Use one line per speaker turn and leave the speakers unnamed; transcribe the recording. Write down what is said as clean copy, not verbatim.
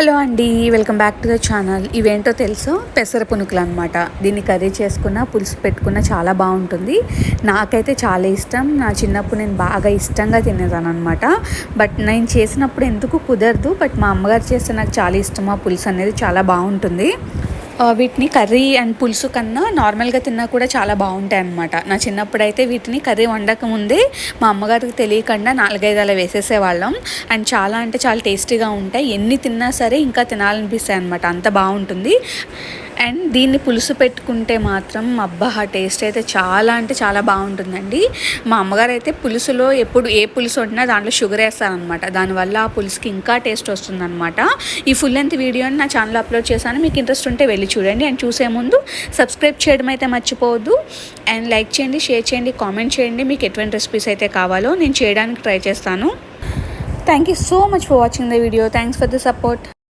Hello అండి, welcome back to the channel. ఇవేంటో తెలుసా? పెసర పునుకులు అనమాట. దీన్ని కర్రీ చేసుకున్న, పులుసు పెట్టుకున్న చాలా బాగుంటుంది. నాకైతే చాలా ఇష్టం. నా చిన్నప్పుడు నేను బాగా ఇష్టంగా తినేదాన్ని అనమాట. బట్ నేను చేసినప్పుడు ఎందుకు కుదరదు. బట్ మా అమ్మగారు చేస్తే నాకు చాలా ఇష్టం. ఆ పులుసు అనేది చాలా బాగుంటుంది. వీటిని కర్రీ అండ్ పులుసు కన్నా నార్మల్గా తిన్నా కూడా చాలా బాగుంటాయి అన్నమాట. నా చిన్నప్పుడు అయితే వీటిని కర్రీ వండక ముందే మా అమ్మగారికి తెలియకుండా 4-5 అలా వేసేసేవాళ్ళం. అండ్ చాలా అంటే చాలా టేస్టీగా ఉంటాయి. ఎన్ని తిన్నా సరే ఇంకా తినాలనిపిస్తాయి అన్నమాట. అంత బాగుంటుంది. అండ్ దీన్ని పులుసు పెట్టుకుంటే మాత్రం అబ్బా, ఆ టేస్ట్ అయితే చాలా అంటే చాలా బాగుంటుందండి. మా అమ్మగారు అయితే పులుసులో ఎప్పుడు ఏ పులుసు వండినా దాంట్లో షుగర్ వేస్తారనమాట. దానివల్ల ఆ పులుసుకి ఇంకా టేస్ట్ వస్తుందన్నమాట. ఈ ఫుల్ లెంత్ వీడియోని నా ఛానల్లో అప్లోడ్ చేశాను. మీకు ఇంట్రెస్ట్ ఉంటే వెళ్ళి చూడండి. అండ్ చూసే ముందు సబ్స్క్రైబ్ చేయడం అయితే మర్చిపోవద్దు. అండ్ లైక్ చేయండి, షేర్ చేయండి, కామెంట్ చేయండి. మీకు ఎటువంటి రెసిపీస్ అయితే కావాలో నేను చేయడానికి ట్రై చేస్తాను. Thank you so much for watching the video. Thanks for the support.